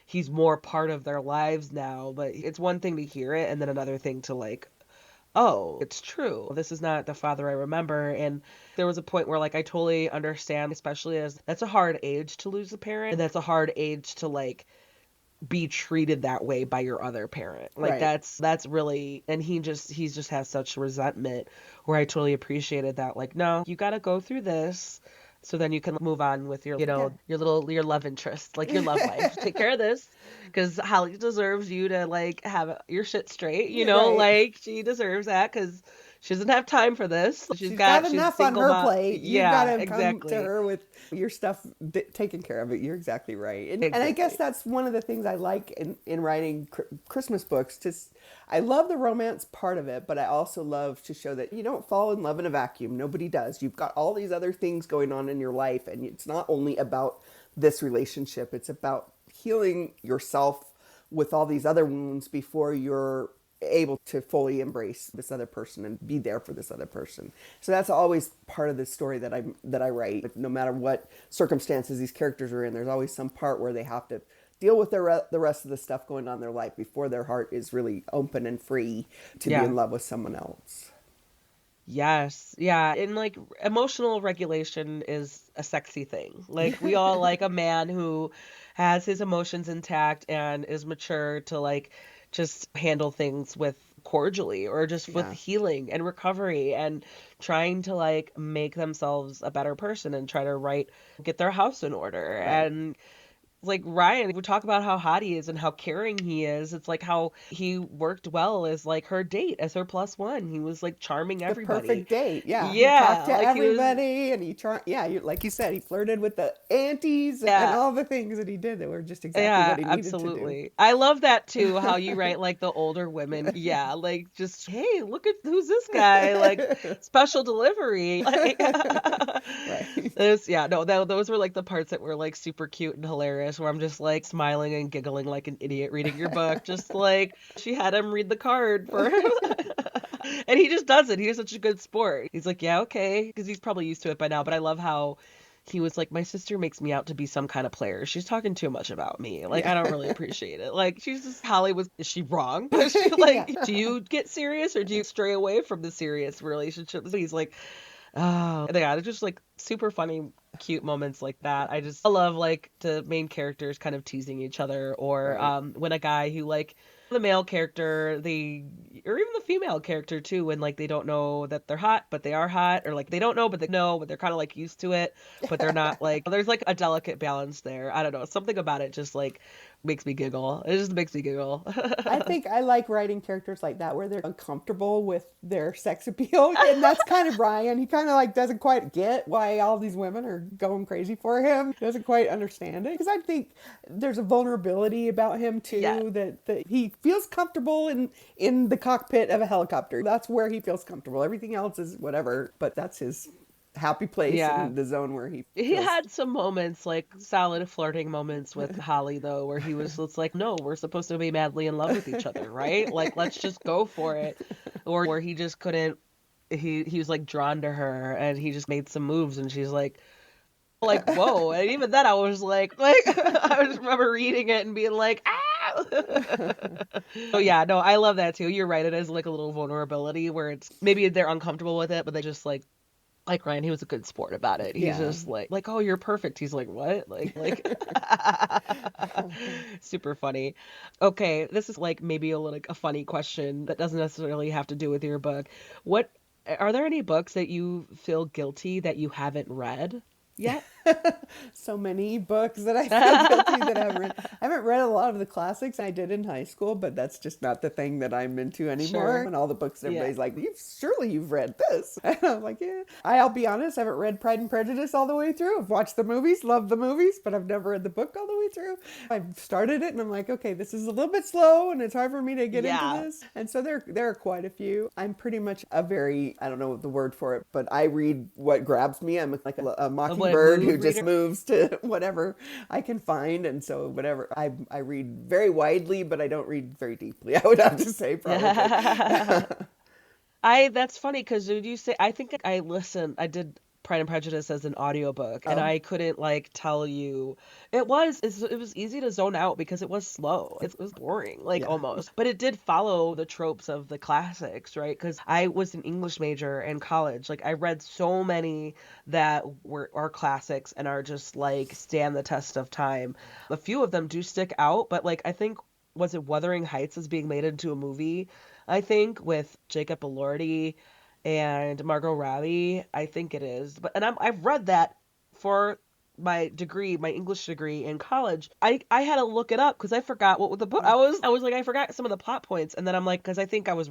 he's more part of their lives now, but it's one thing to hear it and then another thing to like, oh, it's true. This is not the father I remember. And there was a point where like I totally understand, especially as that's a hard age to lose a parent, and that's a hard age to like be treated that way by your other parent. Like, Right. that's really, and he's just has such resentment, where I totally appreciated that. Like, no, you got to go through this so then you can move on with your, Yeah. your love interest, like your love life. Take care of this, because Holly deserves you to like have your shit straight, Right. like she deserves that because she doesn't have time for this. She's got She's a enough on single her mom. plate. You've got Yeah, to come to exactly. her with your stuff taken care of. It. You're exactly right. And I guess Exactly. that's one of the things I like in writing Christmas books. I love the romance part of it, but I also love to show that you don't fall in love in a vacuum. Nobody does. You've got all these other things going on in your life, and it's not only about this relationship. It's about healing yourself with all these other wounds before you're able to fully embrace this other person and be there for this other person. So that's always part of the story that I write. Like, no matter what circumstances these characters are in, there's always some part where they have to deal with the rest of the stuff going on in their life before their heart is really open and free to be Yeah. in love with someone else. Yes. Yeah. And like, emotional regulation is a sexy thing. Like, we all like a man who has his emotions intact and is mature to like just handle things with cordially, or just with Yeah. healing and recovery, and trying to like make themselves a better person and try to get their house in order. Right. And like Ryan, we talk about how hot he is and how caring he is. It's like how he worked well as like her date, as her plus one. He was like charming The everybody. perfect date. Yeah, he talked Yeah, to like he was. everybody, and like you said, he flirted with the aunties and Yeah, all the things that he did that were just exactly yeah, what he needed to do. absolutely. I love that too, how you write like the older women. Yeah, like just, hey, look at who's this guy? Like, special delivery. Like, Right. yeah, no, those were like the parts that were like super cute and hilarious, where I'm just like smiling and giggling like an idiot reading your book. Just like she had him read the card for him. And he just does it. He was such a good sport. He's like, yeah, okay, because he's probably used to it by now. But I love how he was like, my sister makes me out to be some kind of player. She's talking too much about me. Like, I don't really appreciate it. Like, she's just, is she wrong? Is she Yeah. like, do you get serious or do you stray away from the serious relationships? He's like, oh, yeah, it's just like super funny, cute moments like that. I love like the main characters kind of teasing each other, or Right. when a guy who like the male character, or even the female character too, when like they don't know that they're hot, but they are hot, or like they don't know, but they know, but they're kind of like used to it, but they're not like, there's like a delicate balance there. I don't know. Something about it just like makes me giggle. It just makes me giggle. I think I like writing characters like that where they're uncomfortable with their sex appeal. And that's kind of Ryan. He kind of like doesn't quite get why all these women are going crazy for him. He doesn't quite understand it. Because I think there's a vulnerability about him too, Yeah. that he feels comfortable in the cockpit of a helicopter. That's where he feels comfortable. Everything else is whatever, but that's his happy place Yeah. in the zone where he He feels. had some moments, like solid flirting moments with Holly, though, where he was it's like, no, we're supposed to be madly in love with each other, right? Like, let's just go for it. Or where he just couldn't, he was like drawn to her and he just made some moves and she's like, whoa. And even then I was like, I just remember reading it and being like, ah. So yeah, no, I love that too. You're right. It is like a little vulnerability where it's maybe they're uncomfortable with it, but they just like Ryan, he was a good sport about it. He's Yeah. just like, oh, you're perfect. He's like, what? Like, super funny. Okay, this is like maybe a funny question that doesn't necessarily have to do with your book. What are there any books that you feel guilty that you haven't read yet? So many books that I feel guilty that I haven't read. I haven't read a lot of the classics I did in high school, but that's just not the thing that I'm into anymore. Sure. And all the books, Yeah. everybody's like, surely you've read this. And I'm like, yeah. I'll be honest, I haven't read Pride and Prejudice all the way through. I've watched the movies, loved the movies, but I've never read the book all the way through. I've started it and I'm like, okay, this is a little bit slow and it's hard for me to get Yeah. into this. And so there are quite a few. I'm pretty much I don't know the word for it, but I read what grabs me. I'm like a mockingbird who mood just reader? moves to whatever I can find. And so whatever, I read very widely, but I don't read very deeply, I would have to say probably. That's funny because did you say I think I did Pride and Prejudice as an audiobook and Oh, I couldn't like tell you it was easy to zone out because it was slow. It was boring, like yeah. almost. But it did follow the tropes of the classics, right? Because I was an English major in college. Like I read so many that are classics and are just like stand the test of time. A few of them do stick out, but like I think was it Wuthering Heights is being made into a movie, I think, with Jacob Elordi and Margot Robbie. I think it is. I've read that for my degree, my English degree in college. I had to look it up because I forgot what the book. I was like I forgot some of the plot points, and then I'm like because I think I was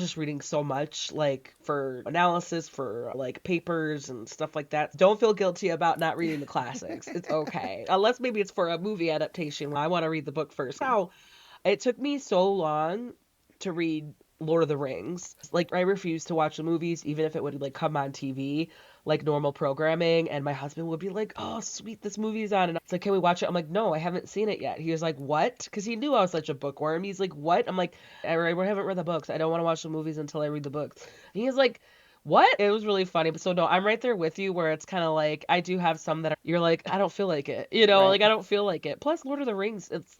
just reading so much like for analysis for like papers and stuff like that. Don't feel guilty about not reading the classics. It's okay. Unless maybe it's for a movie adaptation. I want to read the book first. Now, it took me so long to read Lord of the Rings. Like I refused to watch the movies even if it would like come on TV like normal programming and my husband would be like, "Oh, sweet, this movie's on." And it's like, "Can we watch it?" I'm like, "No, I haven't seen it yet." He was like, "What?" Cuz he knew I was such a bookworm. He's like, "What?" I'm like, I haven't read the books. I don't want to watch the movies until I read the books." And he's like, "What?" It was really funny. But so no, I'm right there with you where it's kind of like I do have some that you're like, I don't feel like it. Right. Like I don't feel like it. Plus Lord of the Rings, It's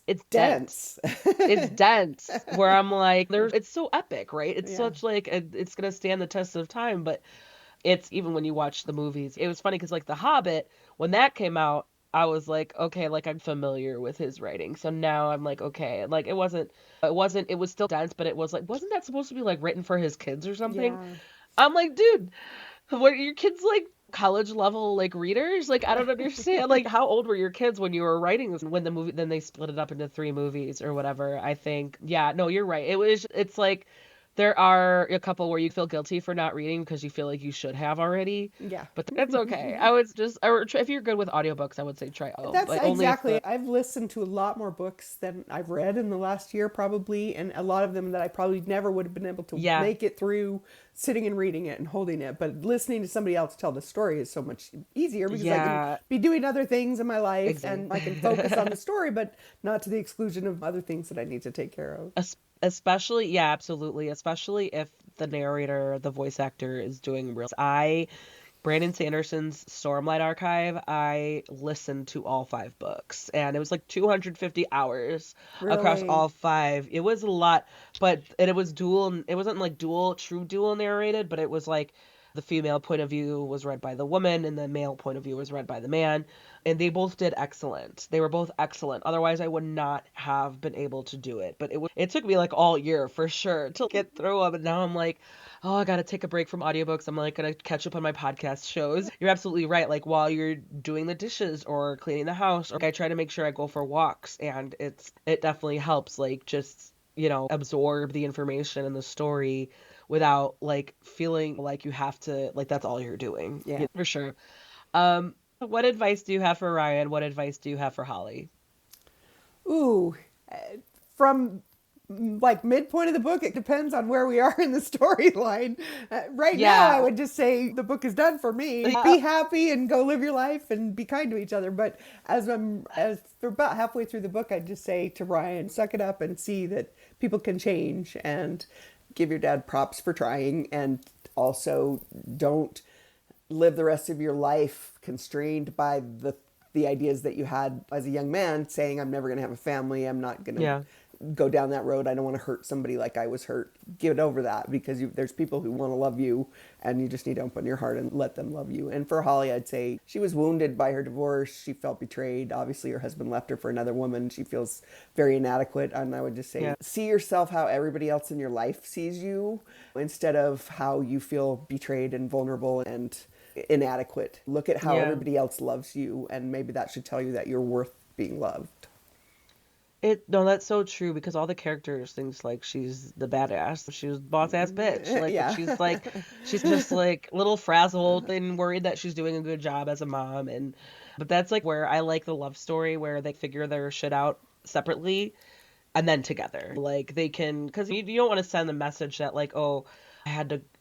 it's dense. dense. It's dense where I'm like it's so epic, right? It's Yeah. such like it's going to stand the test of time, but it's even when you watch the movies. It was funny because like The Hobbit, when that came out, I was like, okay, like I'm familiar with his writing. So now I'm like, okay, like it was still dense, but it was like, wasn't that supposed to be like written for his kids or something? Yeah. I'm like, dude, what are your kids like college level like readers? Like I don't understand. Like how old were your kids when you were writing this? When the movie then they split it up into three movies or whatever. I think yeah, no, you're right. It's like there are a couple where you feel guilty for not reading because you feel like you should have already, Yeah. but that's okay. I would just or if you're good with audiobooks, I would say try That's but only if exactly. I've listened to a lot more books than I've read in the last year, probably, and a lot of them that I probably never would have been able to yeah. make it through sitting and reading it and holding it. But listening to somebody else tell the story is so much easier because I Yeah. can be doing other things in my life Exactly. and I can focus on the story, but not to the exclusion of other things that I need to take care of. Especially, yeah, absolutely. Especially if the narrator, the voice actor is doing real. Brandon Sanderson's Stormlight Archive, I listened to all five books and it was like 250 hours across Really? all five. It was a lot, but and it was dual, it wasn't like true dual narrated, but it was like the female point of view was read by the woman and the male point of view was read by the man. And they both did excellent. They were both excellent. Otherwise, I would not have been able to do it. But it took me like all year for sure to get through them. And now I'm like, oh, I got to take a break from audiobooks. I'm like going to catch up on my podcast shows. You're absolutely right. Like while you're doing the dishes or cleaning the house, or I try to make sure I go for walks, and it definitely helps like just, absorb the information and the story without like feeling like you have to, like that's all you're doing. Yeah. For sure. What advice do you have for Ryan? What advice do you have for Holly? Ooh, from like midpoint of the book, it depends on where we are in the storyline. Right now, I would just say the book is done for me. Be happy and go live your life and be kind to each other. But as we're about halfway through the book, I'd just say to Ryan, suck it up and see that people can change, and give your dad props for trying, and also don't live the rest of your life constrained by the ideas that you had as a young man, saying, I'm never going to have a family. I'm not going to go down that road. I don't want to hurt somebody like I was hurt. Get over that, because there's people who want to love you, and you just need to open your heart and let them love you. And for Holly, I'd say she was wounded by her divorce. She felt betrayed. Obviously, her husband left her for another woman. She feels very inadequate. And I would just say, see yourself how everybody else in your life sees you, instead of how you feel betrayed and vulnerable and inadequate. Look at how everybody else loves you, and maybe that should tell you that you're worth being loved. No, that's so true, because all the characters thinks like she's the badass. She's boss ass bitch. Like she's just like a little frazzled and worried that she's doing a good job as a mom. But that's like where I like the love story, where they figure their shit out separately and then together. Like they can, because you don't want to send the message that like, oh,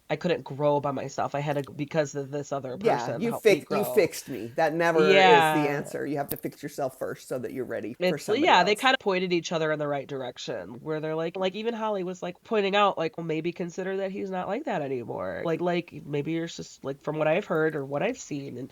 I couldn't grow by myself. I had to, because of this other person. You fixed me. That never is the answer. You have to fix yourself first so that you're ready for somebody else. They kind of pointed each other in the right direction, where they're like even Holly was like pointing out like, well, maybe consider that he's not like that anymore. Like maybe you're just like, from what I've heard or what I've seen,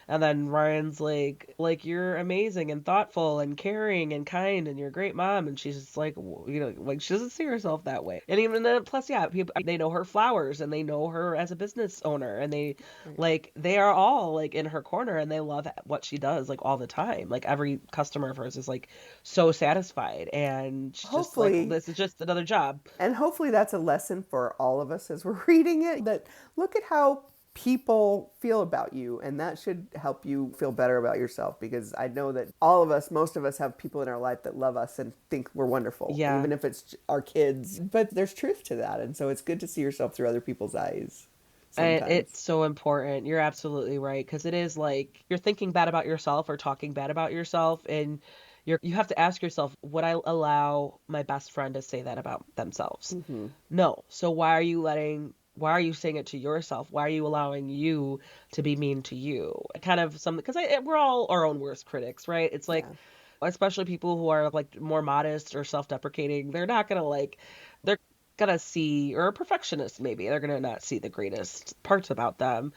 and then Ryan's like you're amazing and thoughtful and caring and kind and you're a great mom, and she's just like, like she doesn't see herself that way. And even plus, people, they know her flowers and they know her as a business owner, and they are all like in her corner, and they love what she does like all the time. Like every customer of hers is like so satisfied, and she's hopefully just like, this is just another job. And hopefully that's a lesson for all of us as we're reading it, that look at how people feel about you, and that should help you feel better about yourself, because I know that most of us have people in our life that love us and think we're wonderful, even if it's our kids. But there's truth to that, and so it's good to see yourself through other people's eyes. Sometimes. It's so important. You're absolutely right, because it is like you're thinking bad about yourself or talking bad about yourself, and you have to ask yourself, would I allow my best friend to say that about themselves? Mm-hmm. No. So why are you saying it to yourself? Why are you allowing you to be mean to you? Kind of something, because we're all our own worst critics, right? It's like, especially people who are like more modest or self-deprecating, they're not going to they're going to see, or a perfectionist maybe, they're going to not see the greatest parts about them.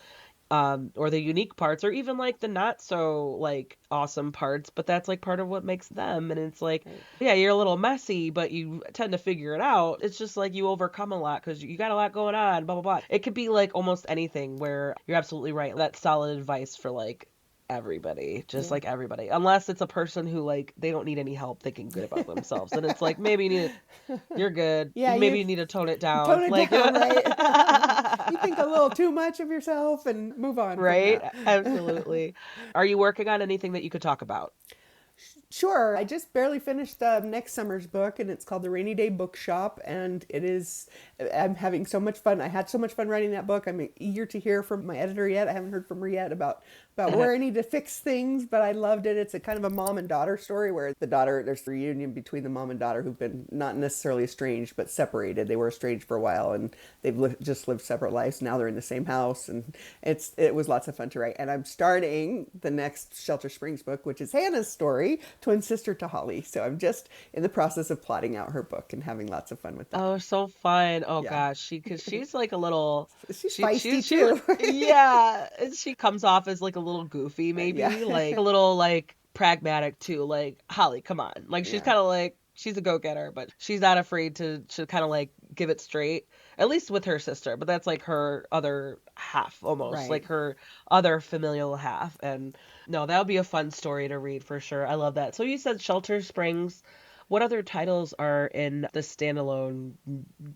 Or the unique parts, or even like the not so like awesome parts, but that's like part of what makes them. And it's like, you're a little messy, but you tend to figure it out. It's just like you overcome a lot because you got a lot going on, blah, blah, blah. It could be like almost anything, where you're absolutely right. That's solid advice for like everybody, just like everybody, unless it's a person who like they don't need any help thinking good about themselves, and it's like maybe you're good, maybe you need to tone it down, down, right? You think a little too much of yourself and move on, right? Absolutely. Are you working on anything that you could talk about? Sure. I just barely finished next summer's book, and it's called The Rainy Day Bookshop, and I'm having so much fun. I had so much fun writing that book. I'm eager to hear from my editor yet. I haven't heard from her yet about where I need to fix things, but I loved it. It's a kind of a mom and daughter story, where there's a reunion between the mom and daughter who've been not necessarily estranged, but separated. They were estranged for a while, and they've just lived separate lives. Now they're in the same house, and it was lots of fun to write. And I'm starting the next Shelter Springs book, which is Hannah's story, twin sister to Holly. So I'm just in the process of plotting out her book and having lots of fun with that. Oh, so fun. Oh gosh, because she's like a little, she's feisty too. And she comes off as like a little goofy, maybe like a little like pragmatic too. Like, Holly, come on. Like she's kind of like, she's a go-getter, but she's not afraid to kind of like give it straight, at least with her sister. But that's like her other half almost, Right. like her other familial half. And no, that would be a fun story to read for sure. I love that. So you said Shelter Springs. What other titles are in the standalone,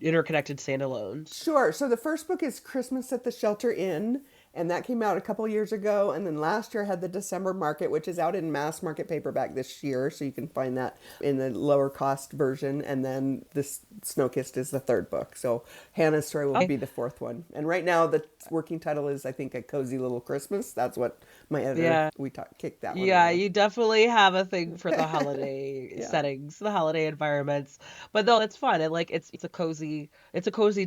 interconnected standalones? Sure. So the first book is Christmas at the Shelter Inn, and that came out a couple years ago. And then last year I had the December Market, which is out in mass market paperback this year, so you can find that in the lower cost version. And then this Snowkissed is the third book. So Hannah's Story will Okay. be the fourth one. And right now the working title is, I think, A Cozy Little Christmas. That's what my editor, Yeah. kicked that one Yeah, around. you definitely have a thing for the holiday Yeah. settings, the holiday environments. But though it's fun. And like it's a cozy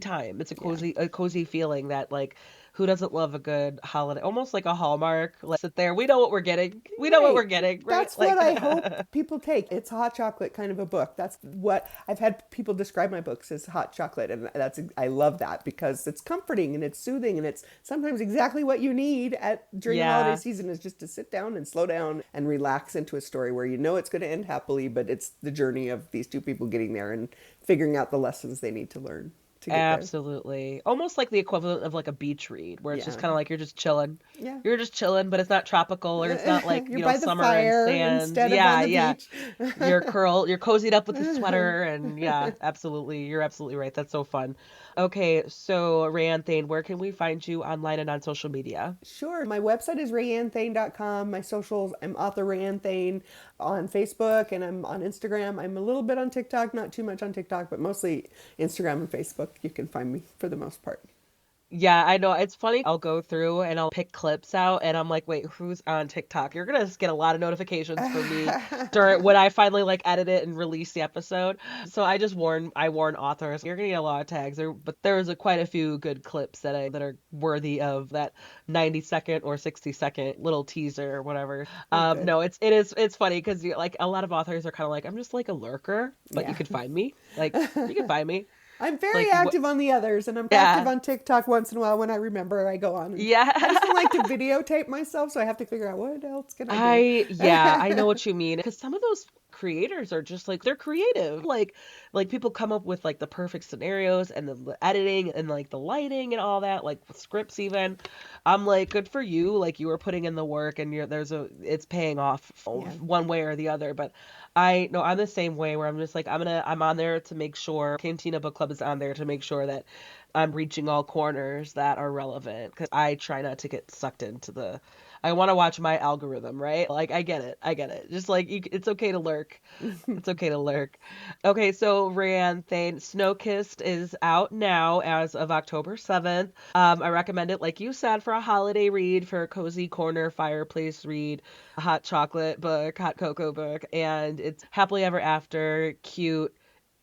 time. It's Yeah. a cozy feeling that like who doesn't love a good holiday? Almost like a Hallmark. Like sit there. We know what we're getting. We know what we're Right. getting, right? That's what Like I hope people take. It's hot chocolate kind of a book. That's what I've had people describe my books as hot chocolate. And I love that because it's comforting and it's soothing and it's sometimes exactly what you need during the holiday yeah. season is just to sit down and slow down and relax into a story where you know it's going to end happily, but it's the journey of these two people getting there and figuring out the lessons they need to learn to get there. Absolutely. Almost like the equivalent of like a beach read, where it's just Yeah. kind of like you're just chilling. Yeah. You're just chilling, but it's not tropical or it's not like, You're by the summer and fire sand. instead of on Yeah, the yeah. beach. You're cozied up with a sweater and yeah, absolutely. You're absolutely right. That's so fun. Okay, so RaeAnne Thayne, where can we find you online and on social media? Sure. My website is RaeAnneThayne.com. My socials, I'm author RaeAnne Thayne on Facebook and I'm on Instagram. I'm a little bit on TikTok, not too much on TikTok, but mostly Instagram and Facebook. You can find me for the most part. Yeah, I know. It's funny. I'll go through and I'll pick clips out and I'm like, wait, who's on TikTok? You're gonna just get a lot of notifications from me during when I finally like edit it and release the episode. So I warn authors, you're gonna get a lot of tags there, but there's quite a few good clips that are worthy of that 90-second or 60-second little teaser or whatever. Oh, good. No, it's funny because like a lot of authors are kind of like, I'm just like a lurker, but you Yeah. could find me. Like you can find me. I'm very Like active on the others, and I'm active yeah. on TikTok once in a while when I remember. I go on, and I just don't Yeah. like to videotape myself, so I have to figure out what else can I do. Yeah, I know what you mean. Because some of those creators are just like they're creative. Like people come up with like the perfect scenarios and the editing and like the lighting and all that, like with scripts even. I'm like, good for you. Like you were putting in the work and it's paying off Yeah. one way or the other. But I know I'm the same way where I'm just like I'm on there to make sure Cantina Book Club is on there to make sure that I'm reaching all corners that are relevant because I try not to get sucked into I want to watch my algorithm, right? Like I get it. I get it. Just like it's okay to lurk. It's okay to lurk. Okay, so RaeAnne Thayne, Snowkissed is out now as of October 7th. I recommend it, like you said, for a holiday read, for a cozy corner fireplace read, a hot chocolate book, hot cocoa book, and it's happily ever after, cute,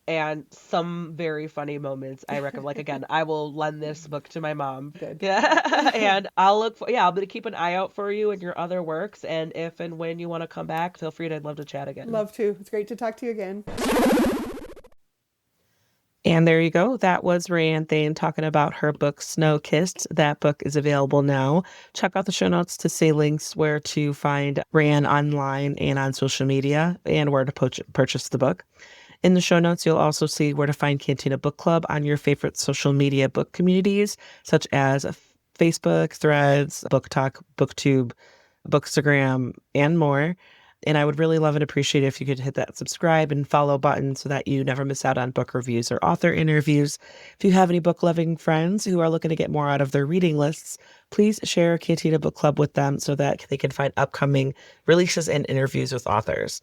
and some very funny moments. I recommend, like, again, I will lend this book to my mom. Good. Yeah. And I'm going to keep an eye out for you and your other works. And if and when you want to come back, feel free to, I'd love to chat again. Love to. It's great to talk to you again. And there you go. That was RaeAnne Thayne talking about her book, Snow Kissed. That book is available now. Check out the show notes to see links where to find RaeAnne online and on social media and where to purchase the book. In the show notes, you'll also see where to find Cantina Book Club on your favorite social media book communities, such as Facebook, Threads, Book Talk, BookTube, Bookstagram, and more. And I would really love and appreciate it if you could hit that subscribe and follow button so that you never miss out on book reviews or author interviews. If you have any book loving friends who are looking to get more out of their reading lists, please share Cantina Book Club with them so that they can find upcoming releases and interviews with authors.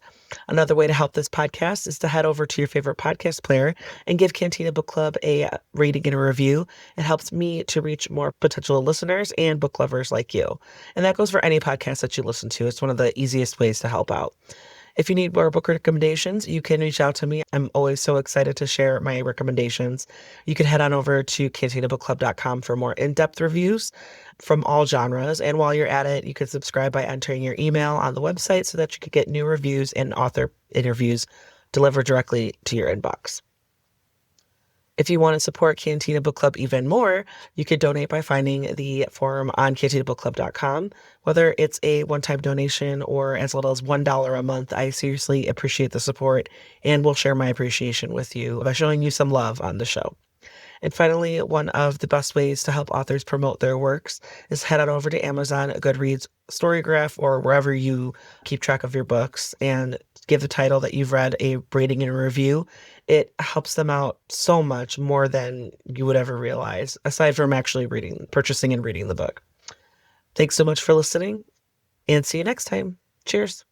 Another way to help this podcast is to head over to your favorite podcast player and give Cantina Book Club a rating and a review. It helps me to reach more potential listeners and book lovers like you. And that goes for any podcast that you listen to. It's one of the easiest ways to help out. If you need more book recommendations, you can reach out to me. I'm always so excited to share my recommendations. You can head on over to cantinabookclub.com for more in-depth reviews from all genres. And while you're at it, you can subscribe by entering your email on the website so that you can get new reviews and author interviews delivered directly to your inbox. If you want to support Cantina Book Club even more, you could donate by finding the form on cantinabookclub.com. Whether it's a one-time donation or as little as $1 a month, I seriously appreciate the support and will share my appreciation with you by showing you some love on the show. And finally, one of the best ways to help authors promote their works is head on over to Amazon, Goodreads, Storygraph, or wherever you keep track of your books and give the title that you've read a rating and a review. It helps them out so much more than you would ever realize, aside from actually purchasing and reading the book. Thanks so much for listening, and see you next time. Cheers.